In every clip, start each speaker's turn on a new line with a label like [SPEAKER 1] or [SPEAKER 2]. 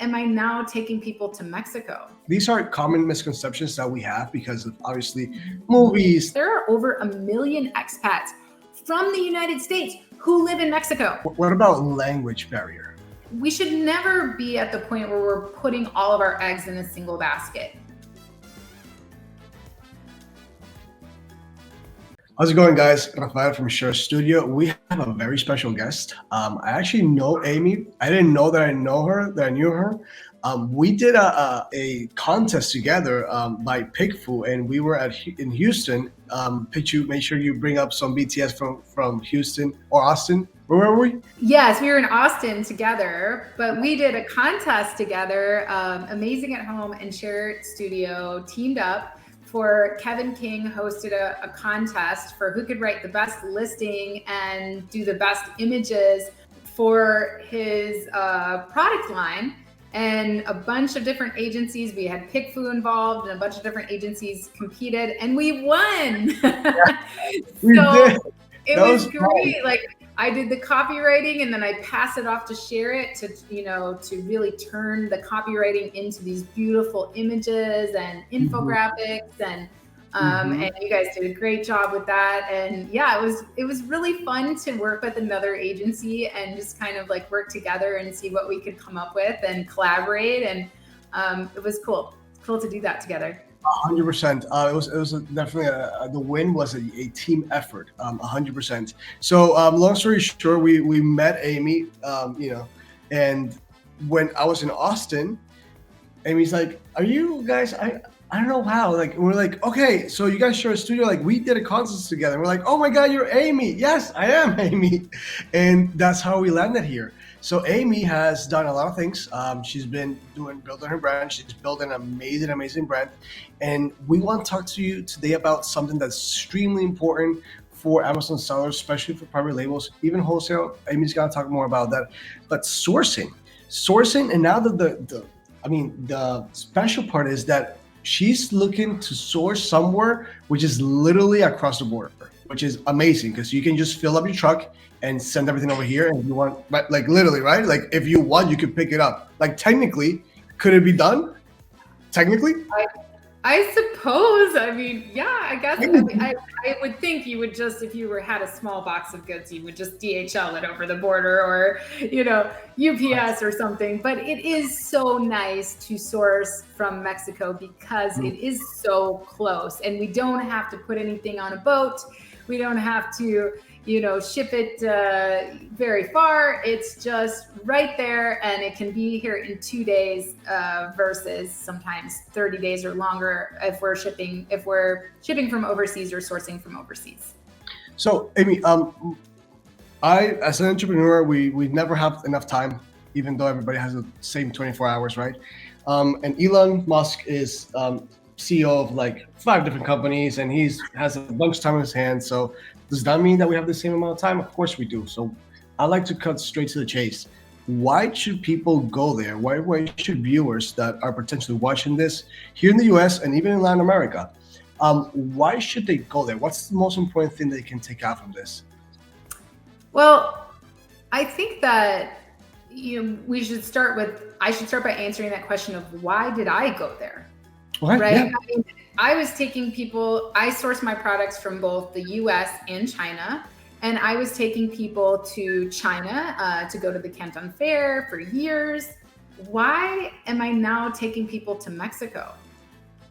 [SPEAKER 1] am I now taking people to Mexico?
[SPEAKER 2] These are common misconceptions that we have because of obviously movies.
[SPEAKER 1] There are over 1 million expats from the United States who live in Mexico.
[SPEAKER 2] What about language barrier?
[SPEAKER 1] We should never be at the point where we're putting all of our eggs in a single basket.
[SPEAKER 2] How's it going, guys? Rafael from Share Studio. We have a very special guest. I actually know Amy. I didn't know that I knew her. We did a contest together by PickFu, and we were in Houston. Make sure you bring up some BTS from Houston or Austin. Where were we?
[SPEAKER 1] Yes, we were in Austin together, but we did a contest together. Amazing at Home and Share Studio teamed up. For Kevin King hosted a contest for who could write the best listing and do the best images for his product line. And a bunch of different agencies, we had PickFu involved and a bunch of different agencies competed and we won.
[SPEAKER 2] Yeah, we did.
[SPEAKER 1] It was great. Like I did the copywriting and then I pass it off to Share It to really turn the copywriting into these beautiful images and infographics and you guys did a great job with that. And yeah, it was really fun to work with another agency and just kind of like work together and see what we could come up with and collaborate. And it was cool to do that together.
[SPEAKER 2] 100%. It was definitely the win was a team effort. 100%. So long story short, we met Amy, and when I was in Austin, Amy's like, "Are you guys?" I don't know how. Like we're like, "Okay, so you guys share a studio." Like we did a contest together. We're like, "Oh my God, you're Amy!" Yes, I am Amy, and that's how we landed here. So Amy has done a lot of things. She's been building her brand. She's built an amazing brand. And we want to talk to you today about something that's extremely important for Amazon sellers, especially for private labels, even wholesale. Amy's going to talk more about that. But sourcing, and now the special part is that she's looking to source somewhere which is literally across the border, which is amazing because you can just fill up your truck and send everything over here. And if you want, like literally, right? Like if you want, you could pick it up. Like technically, could it be done? Technically?
[SPEAKER 1] I suppose. I mean, yeah, I guess. I would think you would just, if you had a small box of goods, you would just DHL it over the border or, UPS or something. But it is so nice to source from Mexico because it is so close and we don't have to put anything on a boat. We don't have to ship it very far. It's just right there and it can be here in 2 days versus sometimes 30 days or longer if we're shipping from overseas or sourcing from overseas.
[SPEAKER 2] So Amy, as an entrepreneur, we never have enough time, even though everybody has the same 24 hours, right? And Elon Musk is CEO of like 5 different companies and has a bunch of time on his hands. So does that mean that we have the same amount of time? Of course we do. So I like to cut straight to the chase. Why should people go there? Why should viewers that are potentially watching this here in the US and even in Latin America, why should they go there? What's the most important thing they can take out from this?
[SPEAKER 1] Well, I think that I should start by answering that question of why did I go there?
[SPEAKER 2] What?
[SPEAKER 1] Right?
[SPEAKER 2] Yeah.
[SPEAKER 1] I mean, I source my products from both the US and China. And I was taking people to China to go to the Canton Fair for years. Why am I now taking people to Mexico?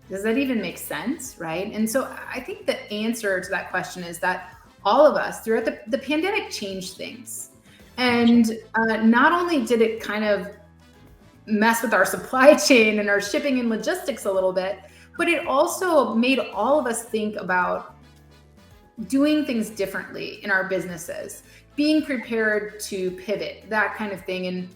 [SPEAKER 1] Does that even make sense, right? And so I think the answer to that question is that all of us throughout the pandemic changed things. And not only did it kind of mess with our supply chain and our shipping and logistics a little bit, but it also made all of us think about doing things differently in our businesses, being prepared to pivot, that kind of thing. And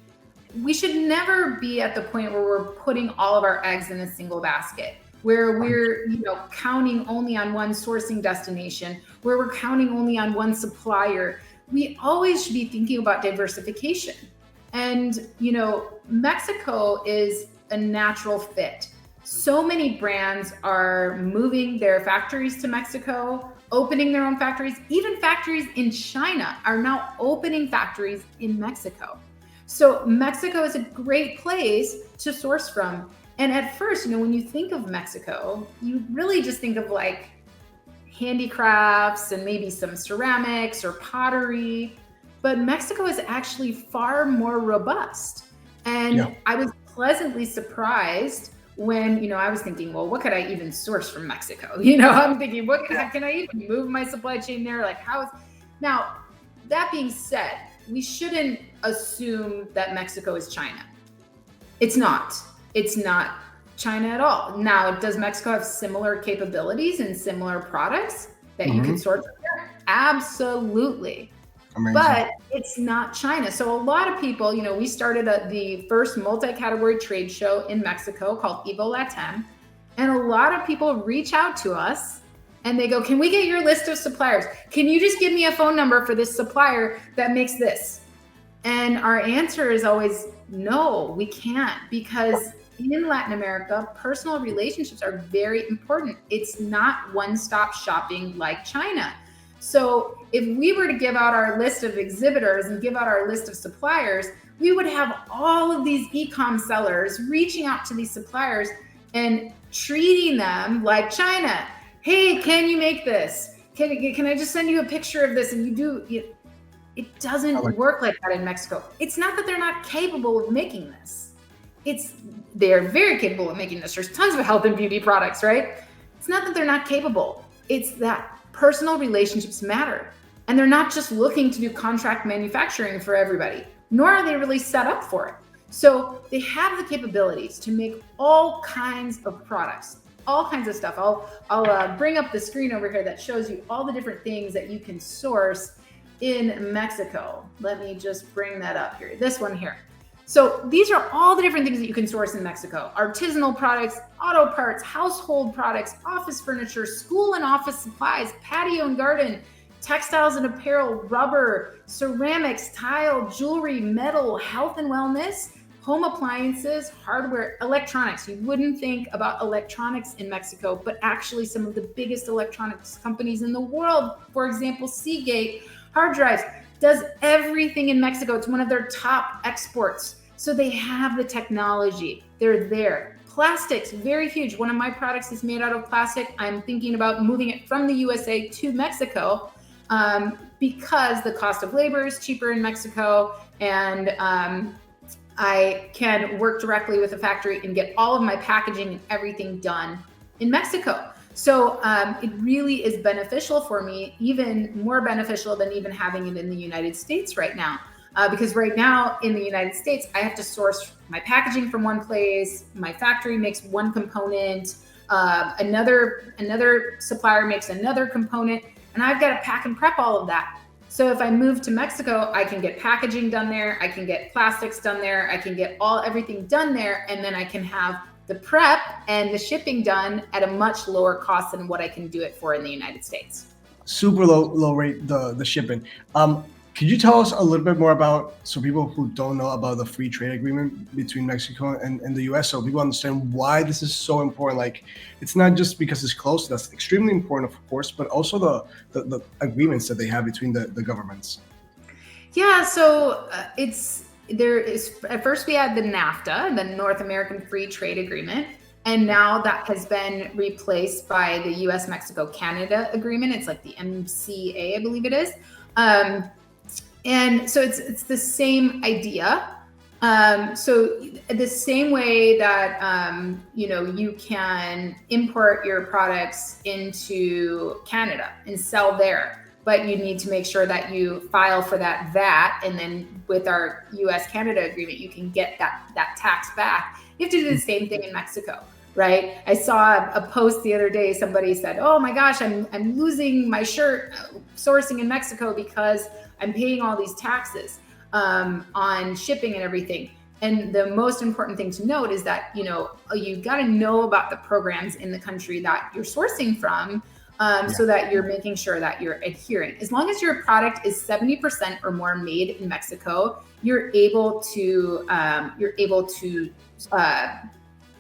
[SPEAKER 1] we should never be at the point where we're putting all of our eggs in a single basket, where we're counting only on one sourcing destination, where we're counting only on one supplier. We always should be thinking about diversification. And Mexico is a natural fit. So many brands are moving their factories to Mexico, opening their own factories. Even factories in China are now opening factories in Mexico. So Mexico is a great place to source from. And at first, when you think of Mexico, you really just think of like handicrafts and maybe some ceramics or pottery. But Mexico is actually far more robust. And I was pleasantly surprised when, I was thinking, well, what could I even source from Mexico? I'm thinking, can I even move my supply chain there? Like now, that being said, we shouldn't assume that Mexico is China. It's not. It's not China at all. Now, does Mexico have similar capabilities and similar products that you can source from there? Absolutely. Amazing. But it's not China. So a lot of people, we started the first multi-category trade show in Mexico called EvoLatam. And a lot of people reach out to us and they go, can we get your list of suppliers? Can you just give me a phone number for this supplier that makes this? And our answer is always, no, we can't, because in Latin America, personal relationships are very important. It's not one-stop shopping like China. So if we were to give out our list of exhibitors and give out our list of suppliers, we would have all of these e-com sellers reaching out to these suppliers and treating them like China. Hey, can you make this? Can I just send you a picture of this? And you do. It doesn't work like that in Mexico. It's not that they're not capable of making this. They're very capable of making this. There's tons of health and beauty products, right? It's not that they're not capable. It's that personal relationships matter. And they're not just looking to do contract manufacturing for everybody, nor are they really set up for it. So they have the capabilities to make all kinds of products, all kinds of stuff. I'll bring up the screen over here that shows you all the different things that you can source in Mexico. Let me just bring that up here. This one here. So these are all the different things that you can source in Mexico. Artisanal products, auto parts, household products, office furniture, school and office supplies, patio and garden, textiles and apparel, rubber, ceramics, tile, jewelry, metal, health and wellness, home appliances, hardware, electronics. You wouldn't think about electronics in Mexico, but actually some of the biggest electronics companies in the world, for example, Seagate, hard drives, does everything in Mexico. It's one of their top exports. So they have the technology. They're there. Plastics, very huge. One of my products is made out of plastic. I'm thinking about moving it from the USA to Mexico because the cost of labor is cheaper in Mexico, and I can work directly with the factory and get all of my packaging and everything done in Mexico. So it really is beneficial for me, even more beneficial than even having it in the United States right now. Because right now in the United States, I have to source my packaging from one place, my factory makes one component, another supplier makes another component, and I've got to pack and prep all of that. So if I move to Mexico, I can get packaging done there, I can get plastics done there, I can get everything done there, and then I can have the prep and the shipping done at a much lower cost than what I can do it for in the United States.
[SPEAKER 2] Super low rate, the shipping. Could you tell us a little bit more about, so people who don't know about the free trade agreement between Mexico and the US, so people understand why this is so important? Like, it's not just because it's close, that's extremely important, of course, but also the agreements that they have between the governments.
[SPEAKER 1] Yeah, so at first we had the NAFTA, the North American Free Trade Agreement, and now that has been replaced by the US-Mexico-Canada Agreement. It's like the MCA, I believe it is. And so it's the same idea. So the same way that, you can import your products into Canada and sell there, but you need to make sure that you file for that VAT. And then with our US-Canada agreement, you can get that tax back. You have to do the same thing in Mexico, right? I saw a post the other day, somebody said, oh my gosh, I'm losing my shirt sourcing in Mexico because I'm paying all these taxes on shipping and everything. And the most important thing to note is that, you got to know about the programs in the country that you're sourcing from, so that you're making sure that you're adhering. As long as your product is 70% or more made in Mexico, you're able to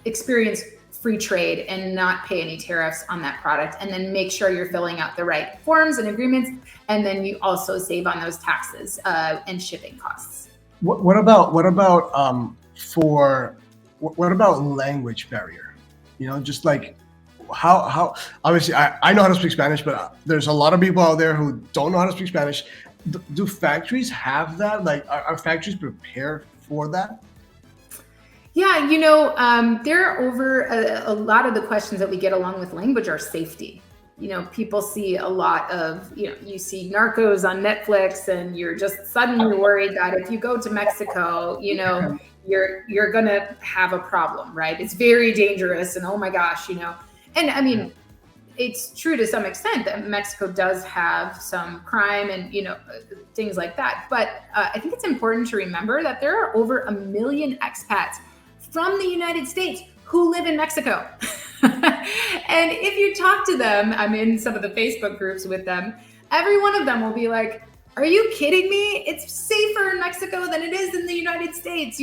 [SPEAKER 1] experience free trade and not pay any tariffs on that product, and then make sure you're filling out the right forms and agreements, and then you also save on those taxes and shipping costs.
[SPEAKER 2] what about language barrier? Just like how obviously I know how to speak Spanish, but there's a lot of people out there who don't know how to speak Spanish. Do factories have that? Like, are factories prepared for that?
[SPEAKER 1] Yeah, there are over a lot of the questions that we get along with language are safety. People see a lot of, you see Narcos on Netflix, and you're just suddenly worried that if you go to Mexico, you're gonna have a problem, right? It's very dangerous, and oh my gosh, And I mean, it's true to some extent that Mexico does have some crime and things like that. But I think it's important to remember that there are over 1 million expats from the United States who live in Mexico. And if you talk to them, I'm in some of the Facebook groups with them, every one of them will be like, are you kidding me? It's safer in Mexico than it is in the United States,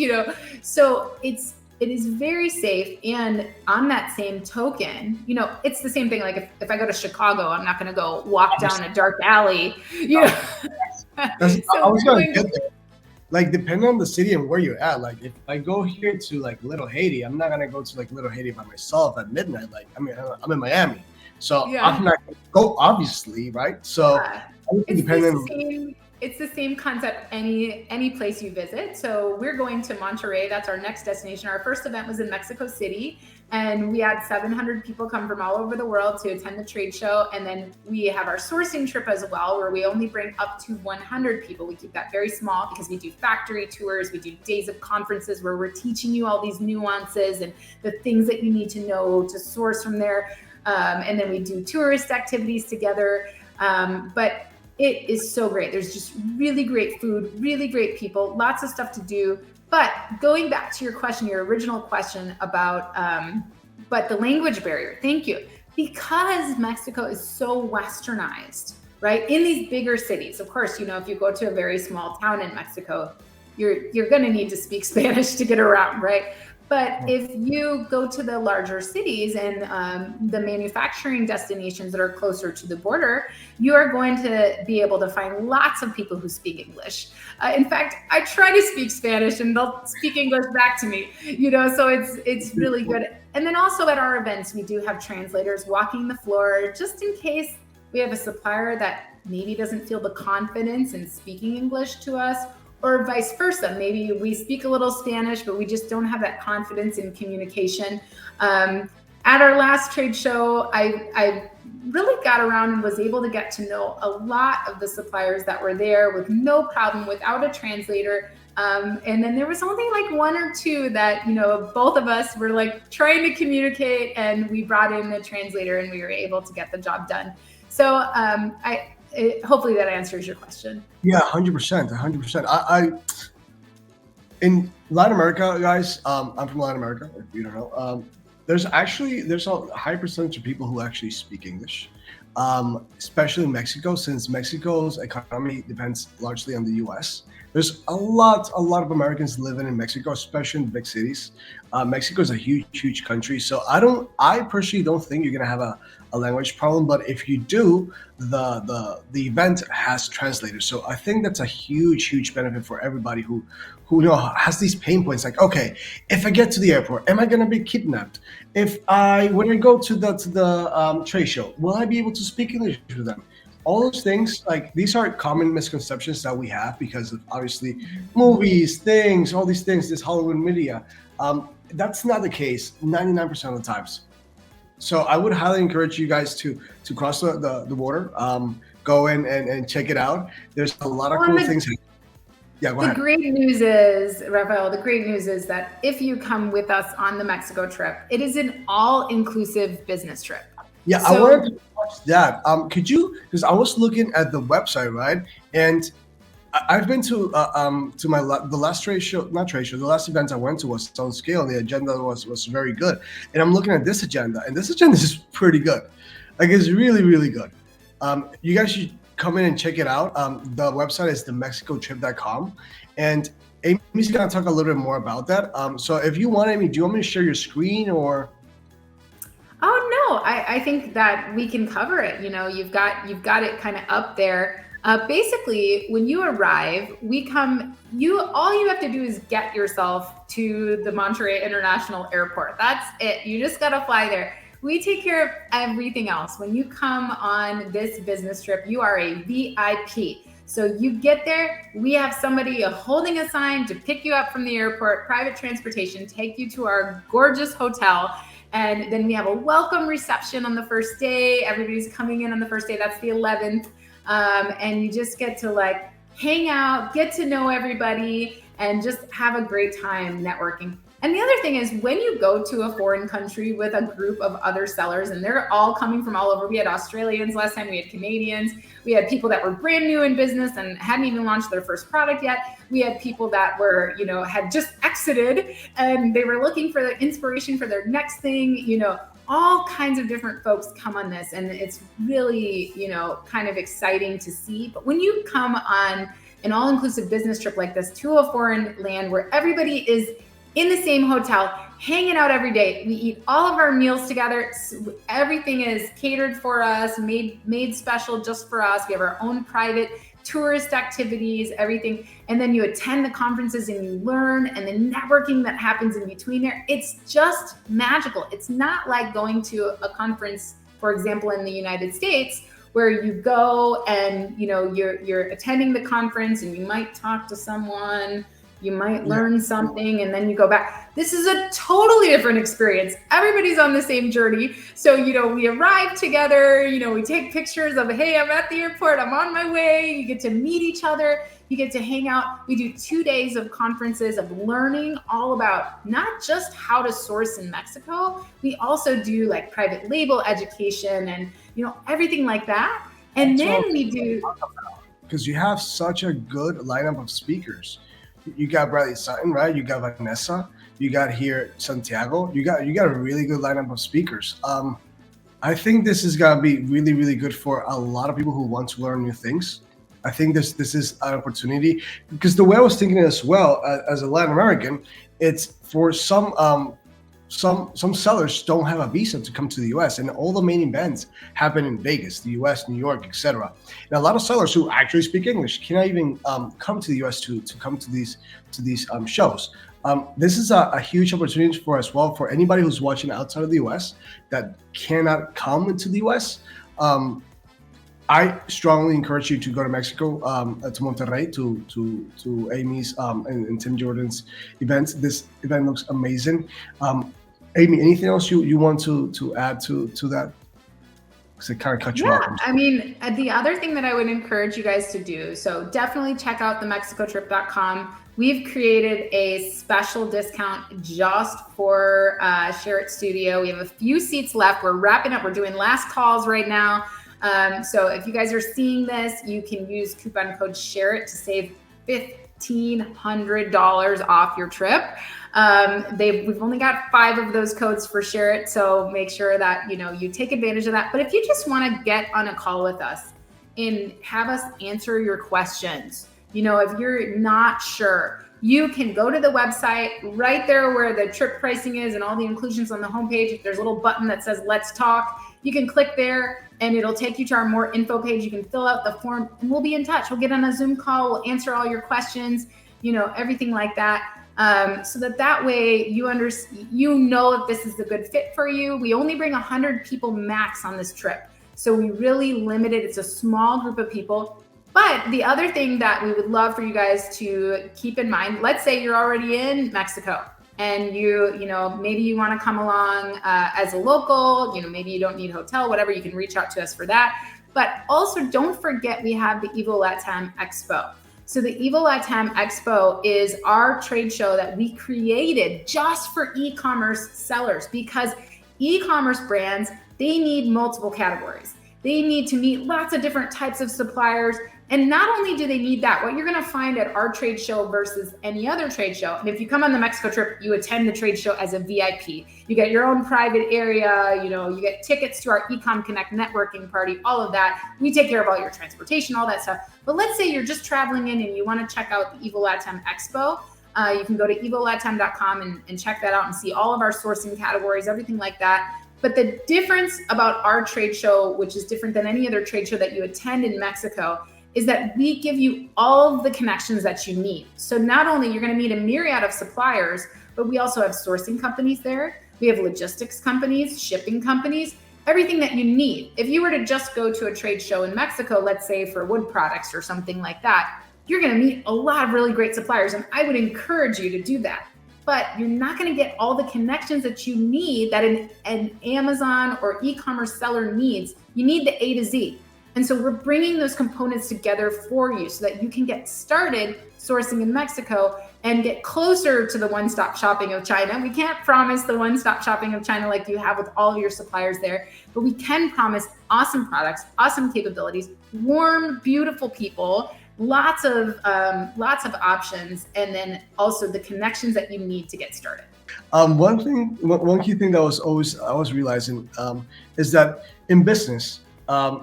[SPEAKER 1] So it is very safe. And on that same token, it's the same thing. Like if I go to Chicago, I'm not going to go walk down a dark alley,
[SPEAKER 2] I was going to get there. Like, depending on the city and where you're at, like if I go here to like Little Haiti, I'm not gonna go to like Little Haiti by myself at midnight. Like, I mean, I'm in Miami, so I'm not gonna go, obviously, right? So
[SPEAKER 1] it's the same concept any place you visit. So we're going to Monterrey. That's our next destination. Our first event was in Mexico City, and we had 700 people come from all over the world to attend the trade show. And then we have our sourcing trip as well, where we only bring up to 100 people. We keep that very small because we do factory tours. We do days of conferences where we're teaching you all these nuances and the things that you need to know to source from there. And then we do tourist activities together. But it is so great. There's just really great food, really great people, lots of stuff to do. But going back to your original question about, but the language barrier, thank you. Because Mexico is so westernized, right? In these bigger cities, of course, if you go to a very small town in Mexico, you're going to need to speak Spanish to get around, right? But if you go to the larger cities and the manufacturing destinations that are closer to the border, you are going to be able to find lots of people who speak English. In fact, I try to speak Spanish and they'll speak English back to me, so it's really good. And then also at our events, we do have translators walking the floor just in case we have a supplier that maybe doesn't feel the confidence in speaking English to us, or vice versa. Maybe we speak a little Spanish, but we just don't have that confidence in communication. At our last trade show, I really got around and was able to get to know a lot of the suppliers that were there with no problem, without a translator. And then there was only like one or two that, both of us were like trying to communicate, and we brought in a translator and we were able to get the job done. So hopefully that answers your question.
[SPEAKER 2] Yeah, 100%, 100%. I in Latin America, guys. I'm from Latin America. If you don't know, there's a high percentage of people who actually speak English, especially in Mexico, since Mexico's economy depends largely on the U.S. There's a lot of Americans living in Mexico, especially in big cities. Mexico is a huge country, so I personally don't think you're gonna have a language problem. But if you do, the event has translators, so I think that's a huge benefit for everybody who has these pain points. Like, okay, if I get to the airport, am I gonna be kidnapped? When I go to the trade show, will I be able to speak English with them? All those things, like, these are common misconceptions that we have because of obviously movies, all these things, this Hollywood media. That's not the case 99% of the times. So I would highly encourage you guys to cross the border, go in and check it out. There's a lot of cool things. Yeah, go ahead.
[SPEAKER 1] The great news is, Rafael, that if you come with us on the Mexico trip, it is an all-inclusive business trip.
[SPEAKER 2] Yeah, I wanted to watch that. Could you? Because I was looking at the website, right? And I've been to the last the last event I went to was on scale, and the agenda was very good. And I'm looking at this agenda, and this agenda is pretty good. Like, it's really good. You guys should come in and check it out. The website is themexicotrip.com, and Amy's gonna talk a little bit more about that. So if you want, Amy, do you want me to share your screen or?
[SPEAKER 1] Oh no, I think that we can cover it. You've got it kind of up there. Basically, when you arrive, all you have to do is get yourself to the Monterrey International Airport. That's it. You just got to fly there. We take care of everything else. When you come on this business trip, you are a VIP. So you get there, we have somebody holding a sign to pick you up from the airport, private transportation, take you to our gorgeous hotel. And then we have a welcome reception on the first day. Everybody's coming in on the first day. That's the 11th. And you just get to like hang out, get to know everybody, and just have a great time networking. And the other thing is, when you go to a foreign country with a group of other sellers, and they're all coming from all over. We had Australians last time, we had Canadians, we had people that were brand new in business and hadn't even launched their first product yet. We had people that were, had just exited and they were looking for the inspiration for their next thing, all kinds of different folks come on this, and it's really, kind of exciting to see. But when you come on an all-inclusive business trip like this to a foreign land where everybody is in the same hotel, hanging out every day, we eat all of our meals together. Everything is catered for us, made special just for us. We have our own private tourist activities, everything. And then you attend the conferences and you learn, and the networking that happens in between there, it's just magical. It's not like going to a conference, for example, in the United States, where you go and, you're attending the conference and you might talk to someone, you might learn something, and then you go back. This is a totally different experience. Everybody's on the same journey. So, we arrive together, we take pictures of, hey, I'm at the airport, I'm on my way. You get to meet each other. You get to hang out. We do 2 days of conferences of learning all about not just how to source in Mexico. We also do like private label education and, everything like that. And then we do.
[SPEAKER 2] Because you have such a good lineup of speakers. You got Bradley Sutton, right? You got Vanessa. You got here Santiago. You got a really good lineup of speakers. I think this is gonna be really, really good for a lot of people who want to learn new things. I think this is an opportunity, because the way I was thinking as well, as a Latin American, it's for some sellers don't have a visa to come to the US, and all the main events happen in Vegas, the US, New York, etc. And a lot of sellers who actually speak English cannot even come to the US to come to these shows. This is a huge opportunity for as well for anybody who's watching outside of the US that cannot come into the US. I strongly encourage you to go to Mexico, to Monterrey, to Amy's and Tim Jordan's events. This event looks amazing. Amy, anything else you want to add to that? Because it kind of cut you off.
[SPEAKER 1] I mean, the other thing that I would encourage you guys to do, so definitely check out the mexicotrip.com. We've created a special discount just for Share It Studio. We have a few seats left. We're wrapping up. We're doing last calls right now. So if you guys are seeing this, you can use coupon code SHAREIT to save $1,500 off your trip. We've only got 5 of those codes for Share It, so make sure that you take advantage of that. But if you just want to get on a call with us and have us answer your questions, if you're not sure, you can go to the website right there where the trip pricing is and all the inclusions on the homepage. There's a little button that says Let's Talk. You can click there and it'll take you to our more info page. You can fill out the form and we'll be in touch. We'll get on a Zoom call. We'll answer all your questions, everything like that. So that way you know if this is a good fit for you. We only bring 100 people max on this trip. So we really limit it. It's a small group of people. But the other thing that we would love for you guys to keep in mind, let's say you're already in Mexico and maybe you want to come along as a local, maybe you don't need a hotel, whatever, you can reach out to us for that. But also don't forget we have the EvoLatam Expo. So the EvoLatam Expo is our trade show that we created just for e-commerce sellers, because e-commerce brands, they need multiple categories. They need to meet lots of different types of suppliers. And not only do they need that, what you're going to find at our trade show versus any other trade show, and if you come on the Mexico trip, you attend the trade show as a VIP. You get your own private area, you get tickets to our Ecom Connect networking party, all of that. We take care of all your transportation, all that stuff. But let's say you're just traveling in and you want to check out the EvoLatam Expo. You can go to EvoLatam.com and check that out and see all of our sourcing categories, everything like that. But the difference about our trade show, which is different than any other trade show that you attend in Mexico, is that we give you all of the connections that you need. So not only you're going to meet a myriad of suppliers, but we also have sourcing companies there. We have logistics companies, shipping companies, everything that you need. If you were to just go to a trade show in Mexico, let's say for wood products or something like that, you're going to meet a lot of really great suppliers. And I would encourage you to do that. But you're not going to get all the connections that you need that an Amazon or e-commerce seller needs. You need the A to Z. And so we're bringing those components together for you so that you can get started sourcing in Mexico and get closer to the one-stop shopping of China. We can't promise the one-stop shopping of China like you have with all of your suppliers there, but we can promise awesome products, awesome capabilities, warm, beautiful people, lots of options, and then also the connections that you need to get started.
[SPEAKER 2] One key thing that I was realizing is that in business,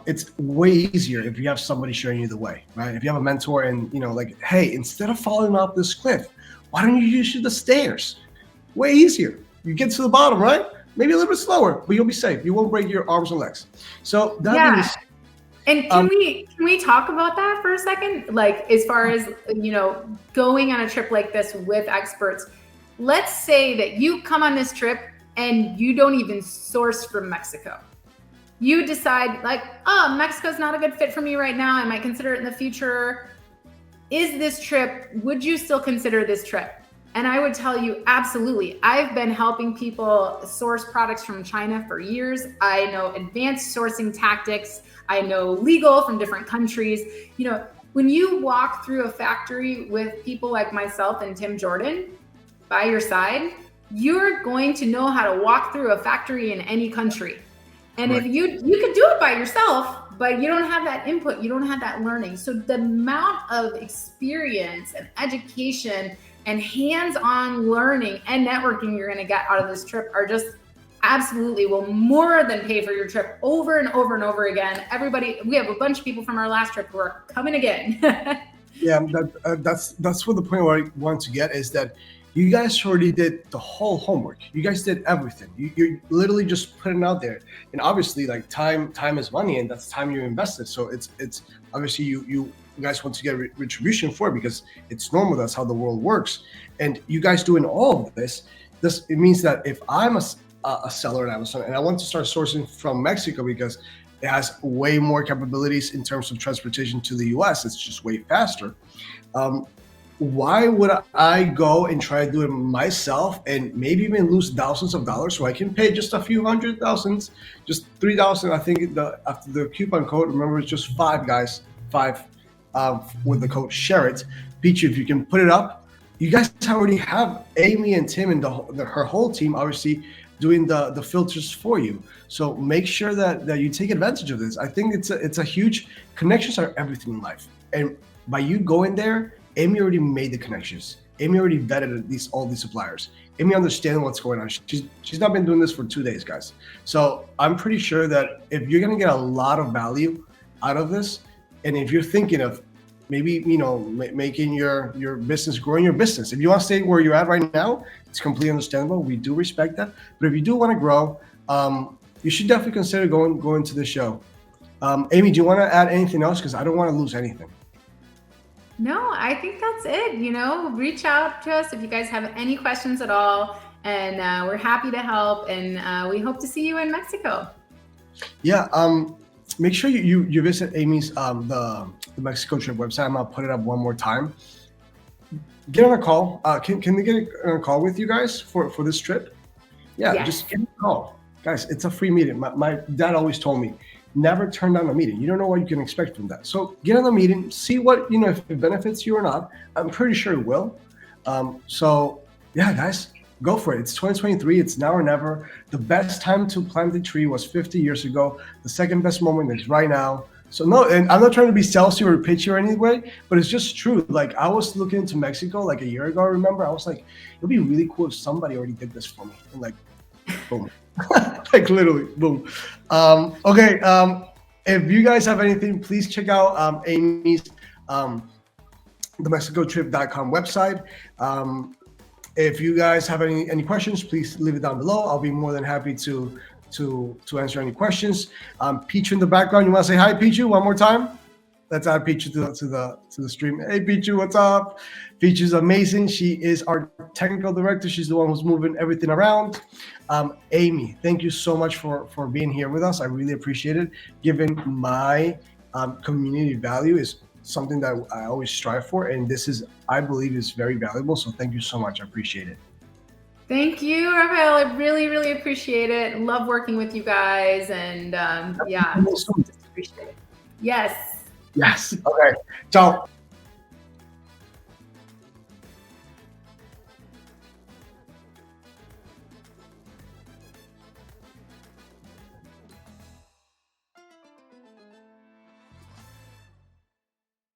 [SPEAKER 2] it's way easier if you have somebody showing you the way, right? If you have a mentor and, like, hey, instead of falling off this cliff, why don't you use the stairs? Way easier. You get to the bottom, right? Maybe a little bit slower, but you'll be safe. You won't break your arms and legs. So that is.
[SPEAKER 1] And can we talk about that for a second? Like, as far as, going on a trip like this with experts, let's say that you come on this trip and you don't even source from Mexico. You decide like, oh, Mexico's not a good fit for me right now. I might consider it in the future. Would you still consider this trip? And I would tell you, absolutely. I've been helping people source products from China for years. I know advanced sourcing tactics. I know legal from different countries. When you walk through a factory with people like myself and Tim Jordan by your side, you're going to know how to walk through a factory in any country. And right. If you could do it by yourself, but you don't have that input, you don't have that learning. So the amount of experience and education and hands-on learning and networking you're going to get out of this trip are just absolutely will more than pay for your trip over and over and over again. Everybody, we have a bunch of people from our last trip who are coming again.
[SPEAKER 2] Yeah, that's what the point where I want to get is that you guys already did the whole homework. You guys did everything. You're literally just putting it out there. And obviously, like time is money, and that's time you invested. So it's obviously you guys want to get retribution for it because it's normal. That's how the world works. And you guys doing all of this, it means that if I'm a seller at Amazon and I want to start sourcing from Mexico because it has way more capabilities in terms of transportation to the US, it's just way faster. Why would I go and try to do it myself and maybe even lose thousands of dollars so I can pay just a few hundred thousands, just $3,000? I think after the coupon code, remember it's just five guys, with the code share it. Peachy, if you can put it up, you guys already have Amy and Tim and her whole team obviously doing the filters for you. So make sure that you take advantage of this. I think it's a huge, connections are everything in life. And by you going there, Amy already made the connections. Amy already vetted all these suppliers. Amy understands what's going on. She's not been doing this for 2 days, guys. So I'm pretty sure that if you're gonna get a lot of value out of this, and if you're thinking of maybe making your business, growing your business, if you want to stay where you're at right now, it's completely understandable. We do respect that. But if you do want to grow, you should definitely consider going to the show. Amy, do you want to add anything else? Because I don't want to lose anything.
[SPEAKER 1] No, I think that's it. Reach out to us if you guys have any questions at all, and we're happy to help. And we hope to see you in Mexico. Yeah.
[SPEAKER 2] Make sure you visit Amy's the Mexico trip website. I'm gonna put it up one more time. Get on a call. Can they get on a call with you guys for this trip? Yeah, yes. Just get a call, guys. It's a free meeting. My dad always told me, never turn down a meeting. You don't know what you can expect from that. So get on the meeting, see what if it benefits you or not. I'm pretty sure it will. So yeah, guys. Go for it. It's 2023. It's now or never. The best time to plant a tree was 50 years ago. The second best moment is right now. So no, and I'm not trying to be salesy or pitchy or anyway, but it's just true. Like I was looking into Mexico like a year ago. I remember I was like, it'd be really cool if somebody already did this for me. And like, boom, like literally, boom. Okay. If you guys have anything, please check out Amy's the mexicotrip.com website. If you guys have any questions, please leave it down below. I'll be more than happy to answer any questions. Pichu in the background, you want to say hi, Pichu, one more time? let's add Pichu to the stream. Hey Pichu, what's up? Pichu's amazing. She is our technical director. She's the one who's moving everything around. Amy, thank you so much for being here with us. I really appreciate it. Given my community value is something that I always strive for, and this is, I believe, is very valuable. So thank you so much. I appreciate it.
[SPEAKER 1] Thank you, Rafael. I really, really appreciate it. Love working with you guys, and yeah, just appreciate it. Yes.
[SPEAKER 2] Yes. Okay. Ciao.